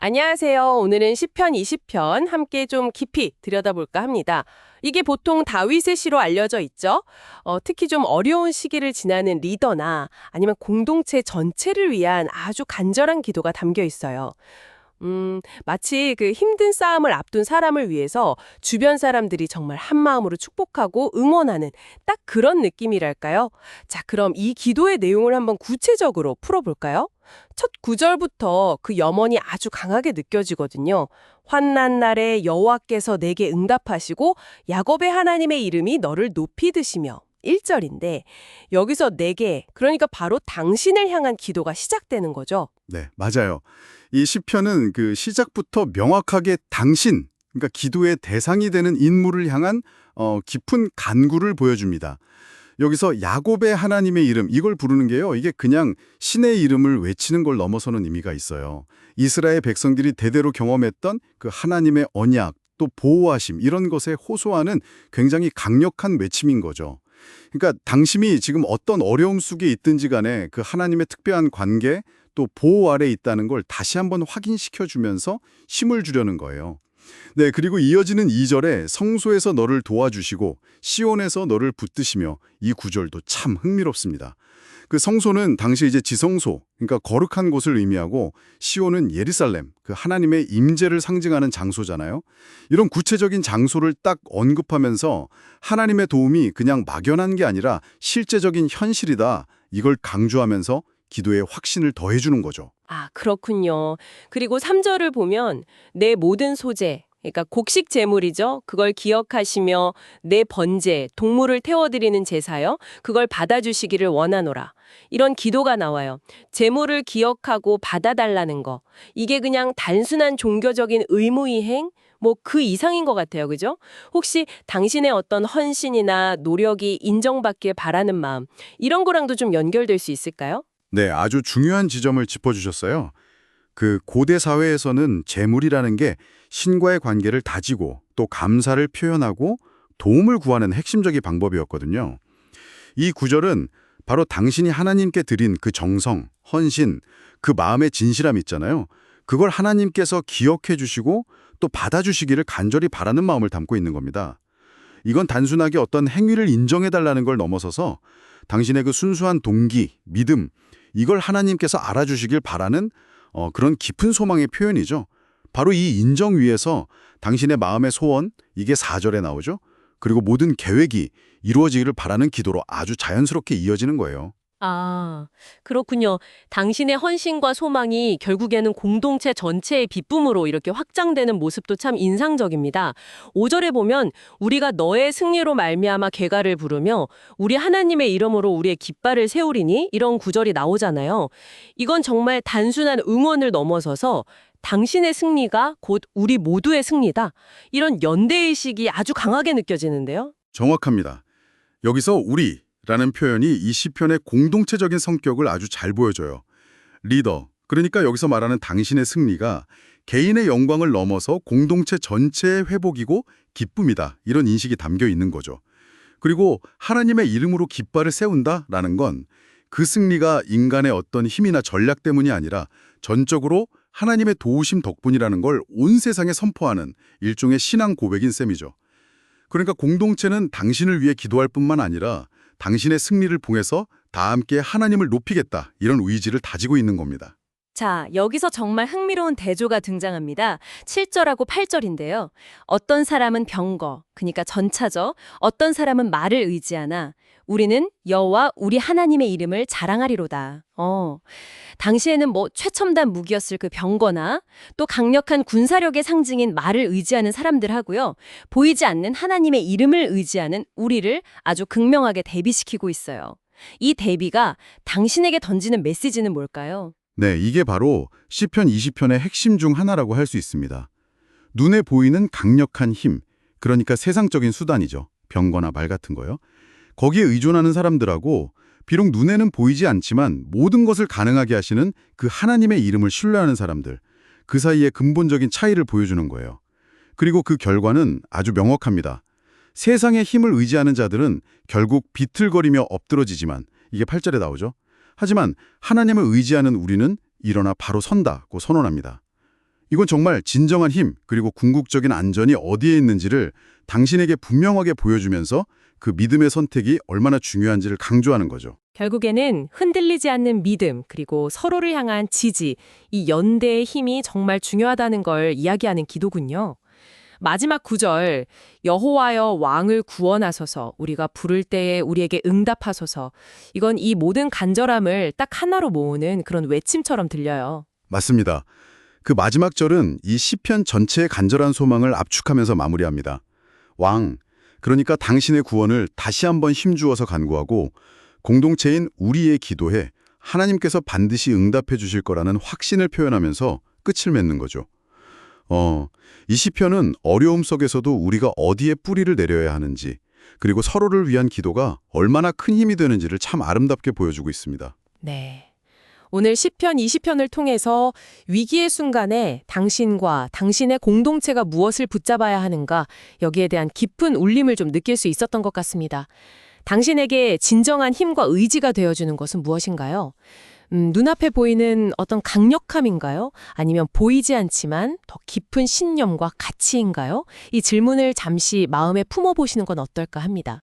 안녕하세요. 오늘은 시편 20편 함께 좀 깊이 들여다볼까 합니다. 이게 보통 다윗의 시로 알려져 있죠. 특히 좀 어려운 시기를 지나는 리더나 아니면 공동체 전체를 위한 아주 간절한 기도가 담겨 있어요. 마치 그 힘든 싸움을 앞둔 사람을 위해서 주변 사람들이 정말 한 마음으로 축복하고 응원하는 딱 그런 느낌이랄까요? 자, 그럼 이 기도의 내용을 한번 구체적으로 풀어볼까요? 첫 구절부터 그 염원이 아주 강하게 느껴지거든요. 환난 날에 여호와께서 내게 응답하시고 야곱의 하나님의 이름이 너를 높이 드시며 1절인데 여기서 내게 그러니까 바로 당신을 향한 기도가 시작되는 거죠. 네, 맞아요. 이 시편은 그 시작부터 명확하게 당신, 그러니까 기도의 대상이 되는 인물을 향한 깊은 간구를 보여줍니다. 여기서 야곱의 하나님의 이름, 이걸 부르는 게요. 이게 그냥 신의 이름을 외치는 걸 넘어서는 의미가 있어요. 이스라엘 백성들이 대대로 경험했던 그 하나님의 언약, 또 보호하심, 이런 것에 호소하는 굉장히 강력한 외침인 거죠. 그러니까 당신이 지금 어떤 어려움 속에 있든지 간에 그 하나님의 특별한 관계, 또 보호 아래 있다는 걸 다시 한번 확인시켜 주면서 힘을 주려는 거예요. 네, 그리고 이어지는 2절에 성소에서 너를 도와주시고 시온에서 너를 붙드시며, 이 구절도 참 흥미롭습니다. 그 성소는 당시 이제 지성소, 그러니까 거룩한 곳을 의미하고, 시온은 예루살렘, 그 하나님의 임재를 상징하는 장소잖아요. 이런 구체적인 장소를 딱 언급하면서 하나님의 도움이 그냥 막연한 게 아니라 실제적인 현실이다, 이걸 강조하면서 기도에 확신을 더해주는 거죠. 아, 그렇군요. 그리고 3절을 보면 내 모든 소재, 그러니까 곡식 제물이죠. 그걸 기억하시며 내 번제, 동물을 태워드리는 제사요. 그걸 받아주시기를 원하노라. 이런 기도가 나와요. 제물을 기억하고 받아달라는 거. 이게 그냥 단순한 종교적인 의무이행? 뭐 그 이상인 것 같아요. 그죠? 혹시 당신의 어떤 헌신이나 노력이 인정받길 바라는 마음, 이런 거랑도 좀 연결될 수 있을까요? 네, 아주 중요한 지점을 짚어주셨어요. 그 고대 사회에서는 재물이라는 게 신과의 관계를 다지고 또 감사를 표현하고 도움을 구하는 핵심적인 방법이었거든요. 이 구절은 바로 당신이 하나님께 드린 그 정성, 헌신, 그 마음의 진실함 있잖아요. 그걸 하나님께서 기억해 주시고 또 받아주시기를 간절히 바라는 마음을 담고 있는 겁니다. 이건 단순하게 어떤 행위를 인정해 달라는 걸 넘어서서 당신의 그 순수한 동기, 믿음, 이걸 하나님께서 알아주시길 바라는 그런 깊은 소망의 표현이죠. 바로 이 인정 위에서 당신의 마음의 소원, 이게 4절에 나오죠. 그리고 모든 계획이 이루어지기를 바라는 기도로 아주 자연스럽게 이어지는 거예요. 아, 그렇군요. 당신의 헌신과 소망이 결국에는 공동체 전체의 기쁨으로 이렇게 확장되는 모습도 참 인상적입니다. 5절에 보면 우리가 너의 승리로 말미암아 괴가를 부르며 우리 하나님의 이름으로 우리의 깃발을 세우리니 이런 구절이 나오잖아요. 이건 정말 단순한 응원을 넘어서서 당신의 승리가 곧 우리 모두의 승리다. 이런 연대의식이 아주 강하게 느껴지는데요. 정확합니다. 여기서 우리라는 표현이 이 시편의 공동체적인 성격을 아주 잘 보여줘요. 리더, 그러니까 여기서 말하는 당신의 승리가 개인의 영광을 넘어서 공동체 전체의 회복이고 기쁨이다, 이런 인식이 담겨 있는 거죠. 그리고 하나님의 이름으로 깃발을 세운다라는 건 그 승리가 인간의 어떤 힘이나 전략 때문이 아니라 전적으로 하나님의 도우심 덕분이라는 걸 온 세상에 선포하는 일종의 신앙 고백인 셈이죠. 그러니까 공동체는 당신을 위해 기도할 뿐만 아니라 당신의 승리를 통해서 다 함께 하나님을 높이겠다, 이런 의지를 다지고 있는 겁니다. 자, 여기서 정말 흥미로운 대조가 등장합니다. 7절하고 8절인데요. 어떤 사람은 병거, 그러니까 전차죠. 어떤 사람은 말을 의지하나 우리는 여호와 우리 하나님의 이름을 자랑하리로다. 당시에는 뭐 최첨단 무기였을 그 병거나 또 강력한 군사력의 상징인 말을 의지하는 사람들 하고요. 보이지 않는 하나님의 이름을 의지하는 우리를 아주 극명하게 대비시키고 있어요. 이 대비가 당신에게 던지는 메시지는 뭘까요? 네, 이게 바로 시편 20편의 핵심 중 하나라고 할 수 있습니다. 눈에 보이는 강력한 힘, 그러니까 세상적인 수단이죠. 병거나 말 같은 거요. 거기에 의존하는 사람들하고 비록 눈에는 보이지 않지만 모든 것을 가능하게 하시는 그 하나님의 이름을 신뢰하는 사람들, 그 사이의 근본적인 차이를 보여주는 거예요. 그리고 그 결과는 아주 명확합니다. 세상의 힘을 의지하는 자들은 결국 비틀거리며 엎드러지지만, 이게 8절에 나오죠. 하지만 하나님을 의지하는 우리는 일어나 바로 선다고 선언합니다. 이건 정말 진정한 힘 그리고 궁극적인 안전이 어디에 있는지를 당신에게 분명하게 보여주면서 그 믿음의 선택이 얼마나 중요한지를 강조하는 거죠. 결국에는 흔들리지 않는 믿음, 그리고 서로를 향한 지지, 이 연대의 힘이 정말 중요하다는 걸 이야기하는 기도군요. 마지막 구절, 여호와여 왕을 구원하소서, 우리가 부를 때에 우리에게 응답하소서. 이건 이 모든 간절함을 딱 하나로 모으는 그런 외침처럼 들려요. 맞습니다. 그 마지막 절은 이 시편 전체의 간절한 소망을 압축하면서 마무리합니다. 왕, 그러니까 당신의 구원을 다시 한번 힘주어서 간구하고 공동체인 우리의 기도에 하나님께서 반드시 응답해 주실 거라는 확신을 표현하면서 끝을 맺는 거죠. 이 시편은 어려움 속에서도 우리가 어디에 뿌리를 내려야 하는지, 그리고 서로를 위한 기도가 얼마나 큰 힘이 되는지를 참 아름답게 보여주고 있습니다. 네. 오늘 시편 20편을 통해서 위기의 순간에 당신과 당신의 공동체가 무엇을 붙잡아야 하는가, 여기에 대한 깊은 울림을 좀 느낄 수 있었던 것 같습니다. 당신에게 진정한 힘과 의지가 되어주는 것은 무엇인가요? 눈앞에 보이는 어떤 강력함인가요? 아니면 보이지 않지만 더 깊은 신념과 가치인가요? 이 질문을 잠시 마음에 품어보시는 건 어떨까 합니다.